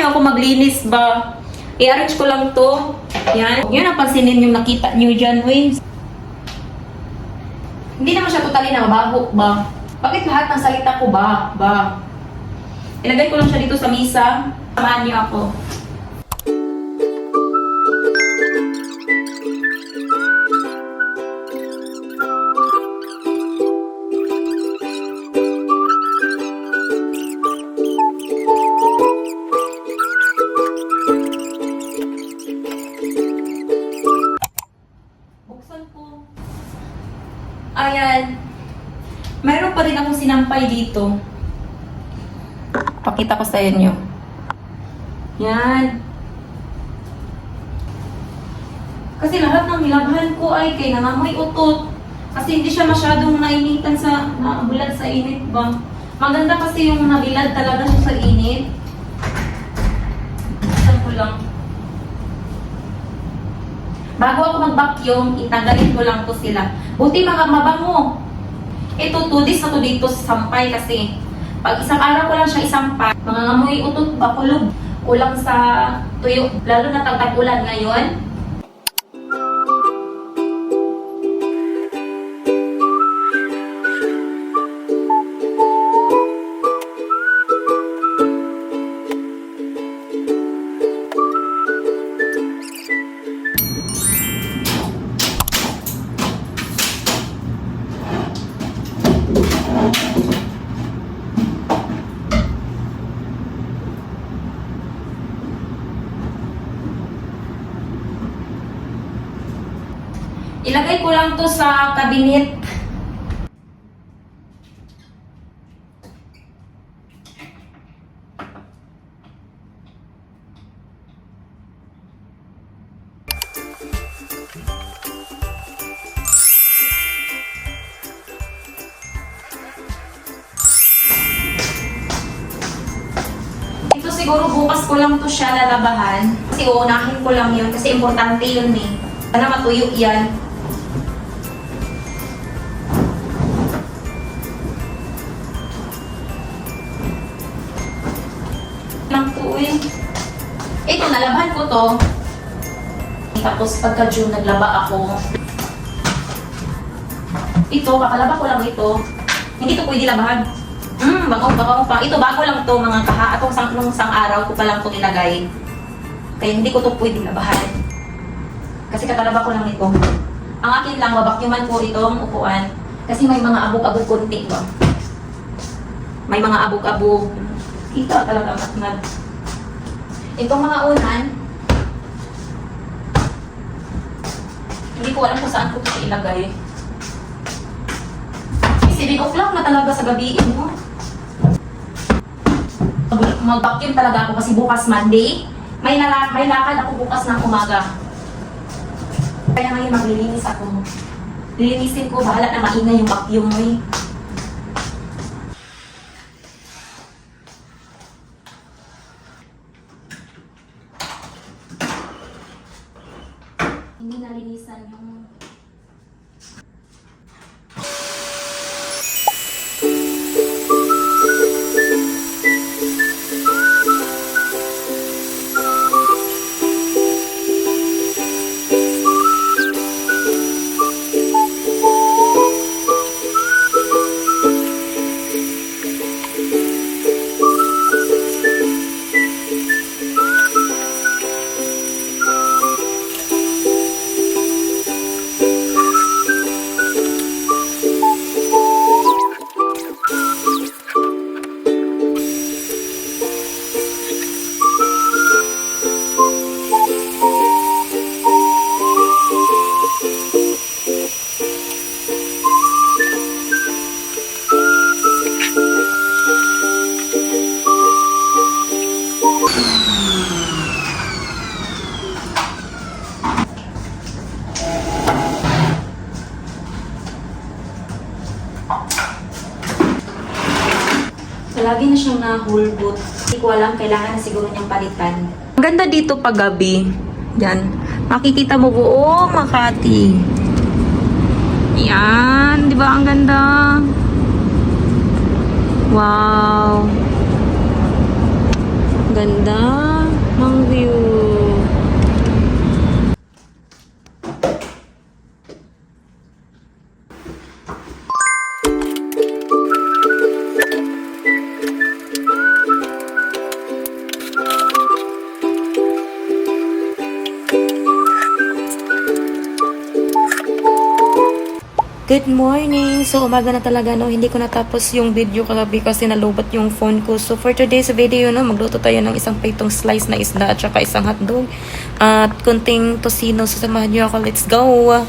niyo ako maglinis ba? I-arrange ko lang to. Yan. Huwag niyo napansinin yung nakita niyo dyan, Wins. Hindi naman siya totally nabaho ba? Bakit lahat ng salita ko ba? Ilagay ko lang siya dito sa misa. Samahan niyo ako. Buksan ko. Ayan. Mayroon pa rin akong sinampay dito. Pakita ko sa inyo. Yan. Kasi lahat ng nilabhan ko ay kay nangamoy utot. Kasi hindi siya masyadong nainitan sa nabilad sa init ba. Maganda kasi yung nabilad talaga siya sa init. Buksan ko lang. Bago ako mag-vacuum, itanggalin ko lang to sila. Buti mga mabango. Ito, 2 days na to dito sa sampay kasi pag isang araw ko lang siya isampay, mga amoy utot, bakulog, kulang sa tuyo. Lalo na tag-ulan ngayon. Ilagay ko lang to sa cabinet. Ito siguro bukas ko lang to siya lalabahan. Kasi uunahin ko lang yun kasi importante yun eh. Sana matuyo yan. Ito, nalabahan ko to. Tapos pagka June, naglaba ako. Ito, kakalaba ko lang ito. Hindi to pwede labahan. Bakaw pa. Ito, bago lang to mga kaha. Nung isang araw ko pa lang to nilagay. Kaya hindi ko to pwede labahan. Kasi kakalaba ko lang ito. Ang akin lang, mabakyuman ko itong upuan. Kasi may mga abog-abog konti ba? May mga abog-abog. Kita talaga matnad. Itong mga unan, hindi ko alam kung saan ko ito ilagay. Isipin ko lang na talaga sa gabi mo. Mag-vacuum talaga ako kasi bukas Monday. May lakad ako bukas ng umaga. Kaya ngayon maglilinis ako. Lilinisin ko, bahala na maingay yung vacuum mo eh. Hindi nalinisan yung lagi na siyang na-hulbot. Hindi ko alam, kailangan na siguro niyang palitan. Ang ganda dito pag gabi. Yan. Makikita mo buong Makati. Yan. Di ba ang ganda? Wow. Ganda. Good morning! So, umaga na talaga, no? Hindi ko natapos yung video kagabi kasi nalobat yung phone ko. So, for today's video, no? Magluto tayo ng isang pitong slice na isda at saka isang hotdog. At kunting tosino. So, samahan niyo ako. Let's go!